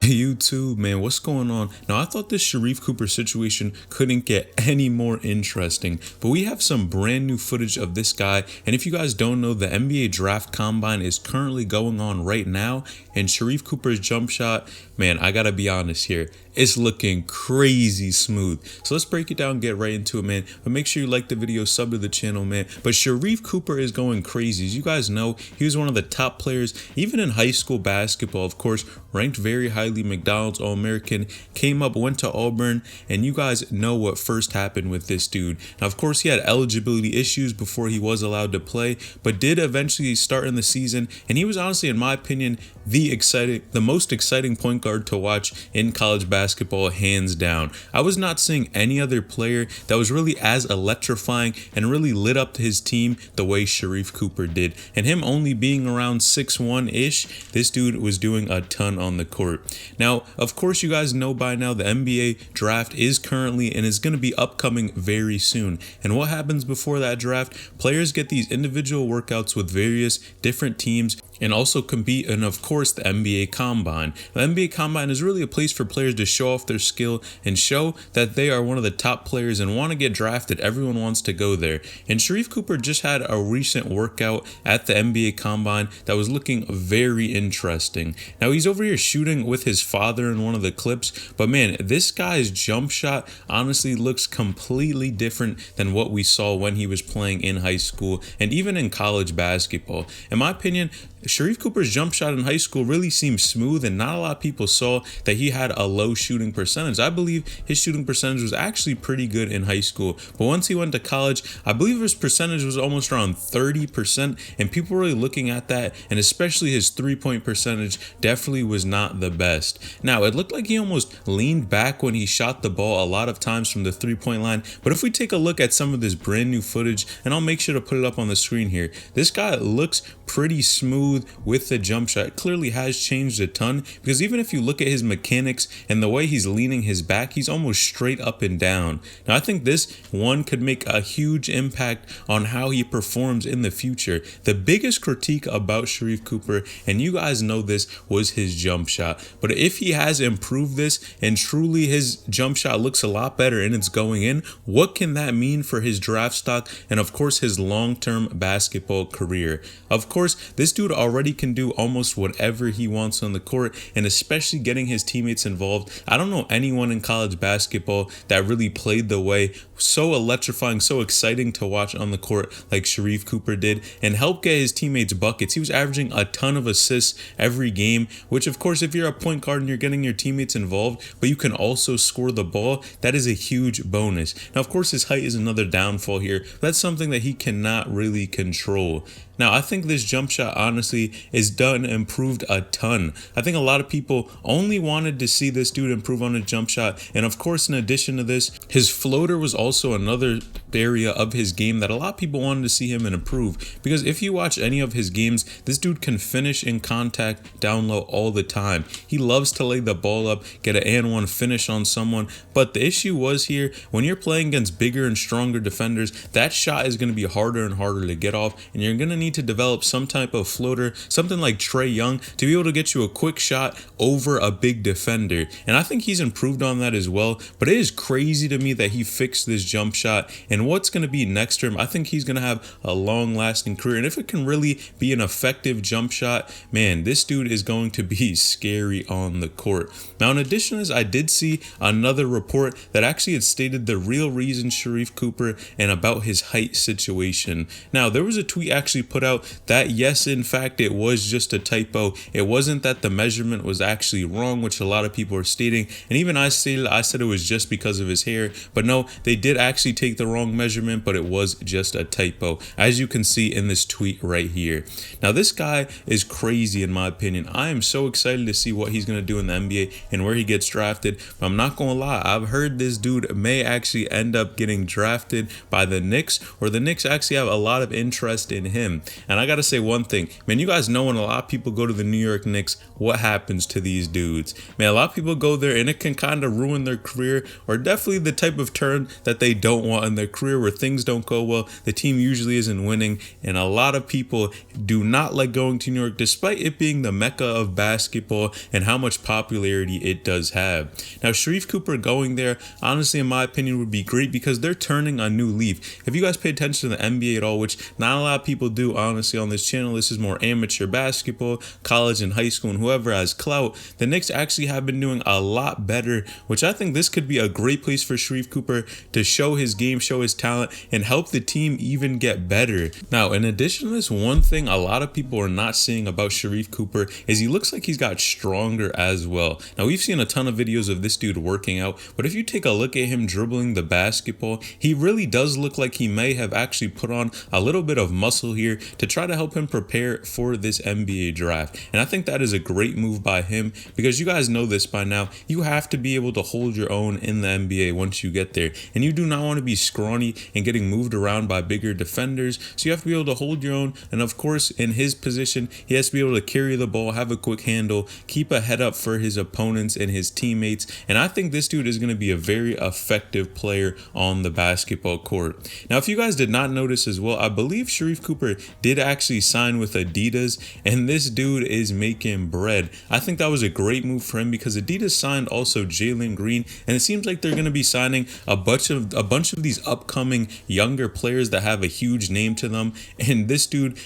YouTube, man, what's going on? Now, I thought this Sharife Cooper situation couldn't get any more interesting, but we have some brand new footage of this guy. And if you guys don't know, the NBA Draft Combine is currently going on right now, and Sharife Cooper's jump shot, man, I gotta be honest here, it's looking crazy smooth. So let's break it down, get right into it, man. But make sure you like the video, sub to the channel, man. But Sharife Cooper is going crazy. As you guys know, he was one of the top players, even in high school basketball, of course, ranked very highly, McDonald's All-American, came up, went to Auburn, and you guys know what first happened with this dude. Now, of course, he had eligibility issues before he was allowed to play, but did eventually start in the season, and he was honestly, in my opinion, the most exciting point guard to watch in college basketball, hands down. I was not seeing any other player that was really as electrifying and really lit up his team the way Sharife Cooper did. And him only being around 6'1"-ish, this dude was doing a ton on the court. Now, of course, you guys know by now the NBA draft is currently and is going to be upcoming very soon. And what happens before that draft? Players get these individual workouts with various different teams and also compete in, of course, the NBA Combine. The NBA Combine is really a place for players to show off their skill and show that they are one of the top players and want to get drafted. Everyone wants to go there. And Sharife Cooper just had a recent workout at the NBA Combine that was looking very interesting. Now, he's over here shooting with his father in one of the clips, but man, this guy's jump shot honestly looks completely different than what we saw when he was playing in high school and even in college basketball. In my opinion, Sharife Cooper's jump shot in high school really seemed smooth, and not a lot of people saw that he had a low shooting percentage. I believe his shooting percentage was actually pretty good in high school, but once he went to college, I believe his percentage was almost around 30%, and people were really looking at that, and especially his three-point percentage definitely was not the best. Now, it looked like he almost leaned back when he shot the ball a lot of times from the three-point line, but if we take a look at some of this brand new footage, and I'll make sure to put it up on the screen here, this guy looks pretty smooth with the jump shot. It clearly has changed a ton, because even if you look at his mechanics and the way he's leaning his back, he's almost straight up and down. Now, I think this one could make a huge impact on how he performs in the future. The biggest critique about Sharife Cooper, and you guys know this, was his jump shot. But if he has improved this and truly his jump shot looks a lot better and it's going in, what can that mean for his draft stock and, of course, his long-term basketball career? Of course, this dude already can do almost whatever he wants on the court, and especially getting his teammates involved. I don't know anyone in college basketball that really played the way, so electrifying, so exciting to watch on the court like Sharife Cooper did, and helped get his teammates buckets. He was averaging a ton of assists every game, which, of course, if you're a point guard and you're getting your teammates involved, but you can also score the ball, that is a huge bonus. Now, of course, his height is another downfall here. That's something that he cannot really control. Now, I think this jump shot, honestly, is done improved a ton. I think a lot of people only wanted to see this dude improve on his jump shot. And of course, in addition to this, his floater was also another area of his game that a lot of people wanted to see him improve. Because if you watch any of his games, this dude can finish in contact down low all the time. He loves to lay the ball up, get an and one finish on someone. But the issue was here, when you're playing against bigger and stronger defenders, that shot is going to be harder and harder to get off. And you're going to need to develop some type of floater, something like Trae Young, to be able to get you a quick shot over a big defender. And I think he's improved on that as well. But it is crazy to me that he fixed this jump shot. And what's going to be next to him, I think he's going to have a long-lasting career. And if it can really be an effective jump shot, man, this dude is going to be scary on the court. Now, in addition to this, I did see another report that actually had stated the real reason Sharife Cooper and about his height situation. Now, there was a tweet actually put out that yes, in fact, it was just a typo. It wasn't that the measurement was actually wrong, which a lot of people are stating. And even I said it was just because of his hair. But no, they did actually take the wrong measurement, but it was just a typo, as you can see in this tweet right here. Now, this guy is crazy in my opinion. I am so excited to see what he's going to do in the NBA and where he gets drafted. But I'm not going to lie, I've heard this dude may actually end up getting drafted by the Knicks, or the Knicks actually have a lot of interest in him. And I gotta say one thing, man, you guys know when a lot of people go to the New York Knicks, what happens to these dudes? Man, a lot of people go there and it can kind of ruin their career, or definitely the type of turn that they don't want in their career where things don't go well. The team usually isn't winning, and a lot of people do not like going to New York despite it being the mecca of basketball and how much popularity it does have. Now, Sharife Cooper going there, honestly, in my opinion, would be great because they're turning a new leaf. If you guys pay attention to the NBA at all, which not a lot of people do, honestly, on this channel, this is more amateur basketball, college and high school, and whoever has clout, the Knicks actually have been doing a lot better, which I think this could be a great place for Sharife Cooper to show his game, show his talent, and help the team even get better. Now, in addition to this, one thing a lot of people are not seeing about Sharife Cooper is he looks like he's got stronger as well. Now, we've seen a ton of videos of this dude working out, but if you take a look at him dribbling the basketball, he really does look like he may have actually put on a little bit of muscle here to try to help him prepare for this NBA draft. And I think that is a great move by him because you guys know this by now. You have to be able to hold your own in the NBA once you get there. And you do not want to be scrawny and getting moved around by bigger defenders. So you have to be able to hold your own. And of course, in his position, he has to be able to carry the ball, have a quick handle, keep a head up for his opponents and his teammates. And I think this dude is going to be a very effective player on the basketball court. Now, if you guys did not notice as well, I believe Sharife Cooper did actually sign with Adidas, and this dude is making bread. I think that was a great move for him because Adidas signed also Jalen Green, and it seems like they're going to be signing a bunch of these upcoming younger players that have a huge name to them. And this dude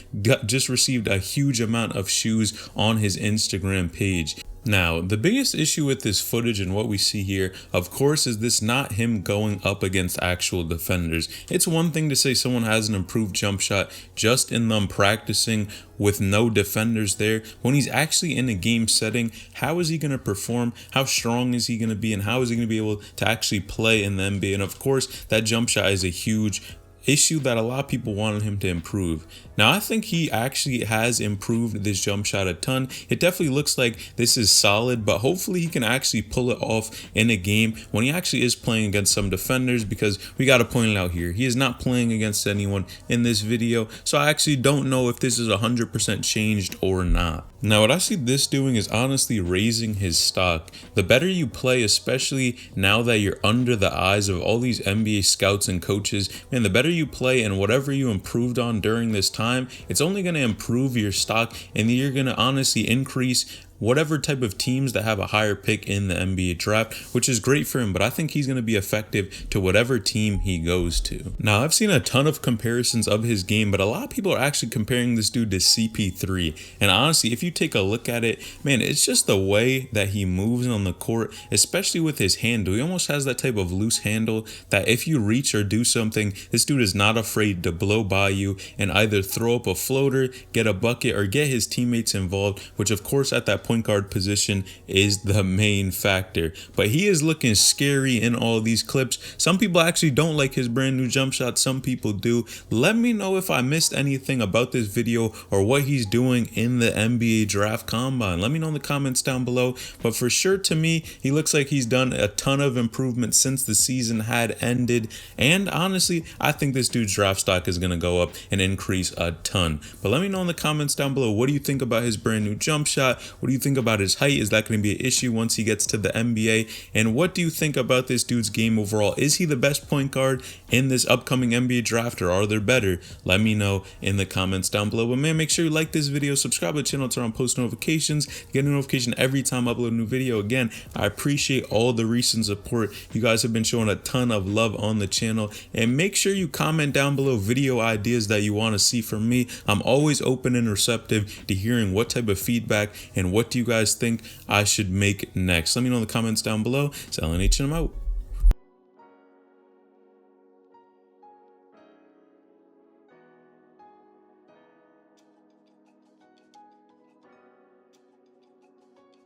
just received a huge amount of shoes on his Instagram page. Now, the biggest issue with this footage and what we see here, of course, is this not him going up against actual defenders. It's one thing to say someone has an improved jump shot just in them practicing with no defenders there. When he's actually in a game setting, how is he going to perform? How strong is he going to be? And how is he going to be able to actually play in the NBA? And of course, that jump shot is a huge issue that a lot of people wanted him to improve. Now, I think he actually has improved this jump shot a ton. It definitely looks like this is solid, but hopefully he can actually pull it off in a game when he actually is playing against some defenders, because we got to point it out here, he is not playing against anyone in this video. So I actually don't know if this is 100% changed or not. Now, what I see this doing is honestly raising his stock. The better you play, especially now that you're under the eyes of all these NBA scouts and coaches, man, the better you play and whatever you improved on during this time, it's only going to improve your stock, and you're going to honestly increase whatever type of teams that have a higher pick in the NBA draft, which is great for him, but I think he's going to be effective to whatever team he goes to. Now, I've seen a ton of comparisons of his game, but a lot of people are actually comparing this dude to CP3. And honestly, if you take a look at it, man, it's just the way that he moves on the court, especially with his handle. He almost has that type of loose handle that if you reach or do something, this dude is not afraid to blow by you and either throw up a floater, get a bucket, or get his teammates involved, which of course at that point guard position is the main factor. But he is looking scary in all these clips. Some people actually don't like his brand new jump shot, some people do. Let me know if I missed anything about this video or what he's doing in the NBA draft combine. Let me know in the comments down below. But for sure, to me, he looks like he's done a ton of improvement since the season had ended, and honestly, I think this dude's draft stock is going to go up and increase a ton. But let me know in the comments down below, what do you think about his brand new jump shot? What do you think about his height? Is that going to be an issue once he gets to the NBA? And what do you think about this dude's game overall? Is he the best point guard in this upcoming NBA draft, or are there better? Let me know in the comments down below. But man, make sure you like this video, subscribe to the channel, turn on post notifications, get a notification every time I upload a new video. Again, I appreciate all the recent support. You guys have been showing a ton of love on the channel, and make sure you comment down below video ideas that you want to see from me. I'm always open and receptive to hearing what type of feedback and what do you guys think I should make next. Let me know in the comments down below. Selling H and I'm out.